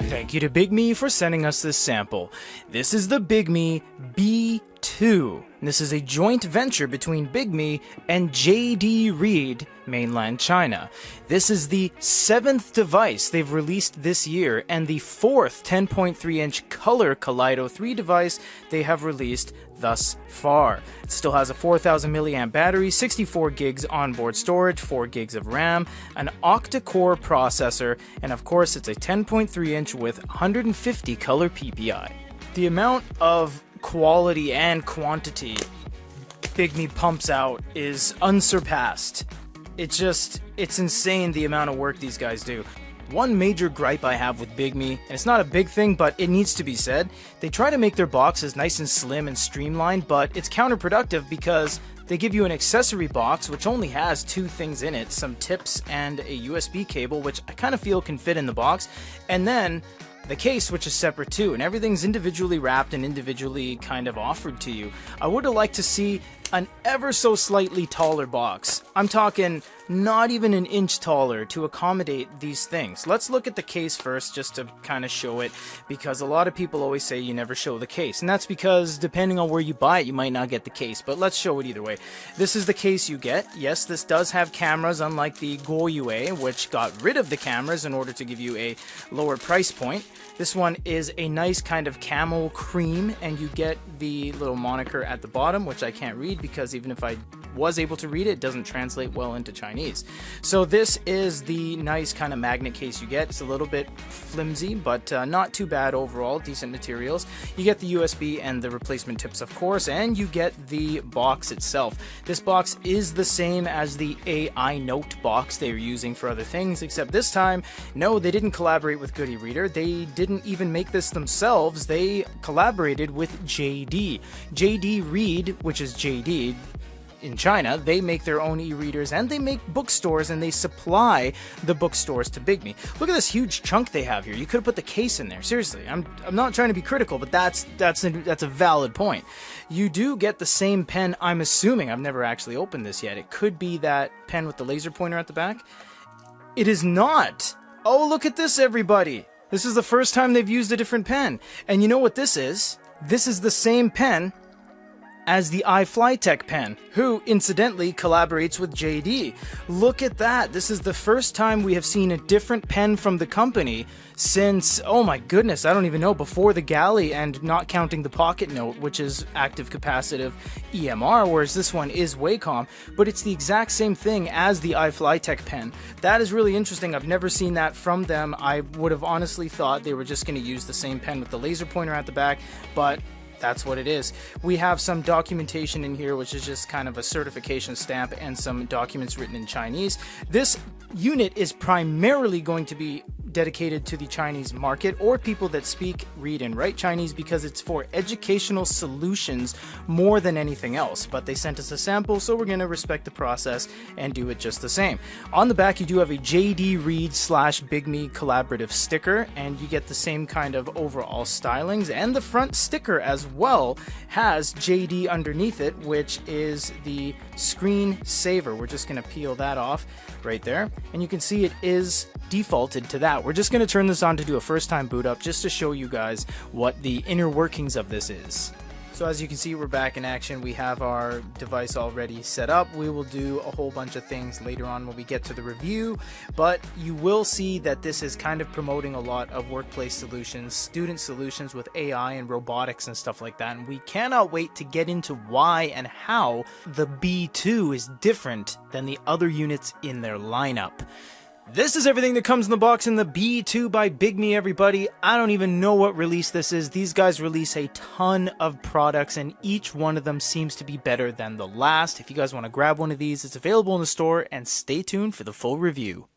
Thank you to Bigme for sending us this sample. This is the Bigme B2. This is a joint venture between Bigme and JD Reed, mainland China. This is the 7th device they've released this year and the 4th 10.3-inch color Kaleido 3 device they have released thus far. It still has a 4000 milliamp battery, 64 gigs onboard storage, 4 gigs of RAM, an octa-core processor, and of course it's a 10.3-inch with 150 color PPI. The amount of quality and quantity Bigme pumps out is unsurpassed. It's insane the amount of work these guys do. One major gripe I have with Bigme, and it's not a big thing, but it needs to be said, they try to make their boxes nice and slim and streamlined, but it's counterproductive because they give you an accessory box which only has 2 things in it, some tips and a USB cable, which I kind of feel can fit in the box, and then the case, which is separate too, and everything's individually wrapped and individually kind of offered to you. I would have liked to see an ever so slightly taller box. I'm talking not even an inch taller to accommodate these things. Let's look at the case first just to kind of show it, because a lot of people always say you never show the case, and that's because depending on where you buy it, you might not get the case, but let's show it either way. This is the case you get. Yes, this does have cameras, unlike the Goyue, which got rid of the cameras in order to give you a lower price point. This one is a nice kind of camel cream, and you get the little moniker at the bottom, which I can't read because even if I was able to read it, it doesn't translate well into Chinese. So this is the nice kind of magnet case you get. It's a little bit flimsy, but not too bad overall, decent materials. You get the USB and the replacement tips, of course, and you get the box itself. This box is the same as the EINK box they were using for other things, except this time, no, they didn't collaborate with Goody Reader. They didn't even make this themselves. They collaborated with JD. JD Reed, which is JD, in China, they make their own e-readers and they make bookstores and they supply the bookstores to Bigme. Look at this huge chunk they have here. You could have put the case in there. Seriously, I'm not trying to be critical, but that's a valid point. You do get the same pen, I'm assuming. I've never actually opened this yet. It could be that pen with the laser pointer at the back. It is not. Oh, look at this, everybody. This is the first time they've used a different pen. And you know what this is? This is the same pen as the iFlytek pen, who incidentally collaborates with JD. Look at that. This is the first time we have seen a different pen from the company since, oh my goodness, I don't even know, before the Galley, and not counting the Pocket Note, which is active capacitive EMR, whereas this one is Wacom, but it's the exact same thing as the iFlytek pen. That is really interesting. I've never seen that from them. I would have honestly thought they were just going to use the same pen with the laser pointer at the back, but that's what it is. We have some documentation in here, which is just kind of a certification stamp and some documents written in Chinese. This unit is primarily going to be dedicated to the Chinese market or people that speak, read, and write Chinese, because it's for educational solutions more than anything else. But they sent us a sample, so we're going to respect the process and do it just the same. On the back, you do have a JD Reed / Bigme collaborative sticker, and you get the same kind of overall stylings, and the front sticker as well has JD underneath it, which is the screen saver. We're just going to peel that off right there, and you can see it is defaulted to that. We're just going to turn this on to do a first time boot up just to show you guys what the inner workings of this is. So as you can see, we're back in action. We have our device already set up. We will do a whole bunch of things later on when we get to the review, but you will see that this is kind of promoting a lot of workplace solutions, student solutions with AI and robotics and stuff like that, and we cannot wait to get into why and how the B2 is different than the other units in their lineup. This is everything that comes in the box in the B2 by Bigme, everybody. I don't even know what release this is. These guys release a ton of products, and each one of them seems to be better than the last. If you guys want to grab one of these, it's available in the store, and stay tuned for the full review.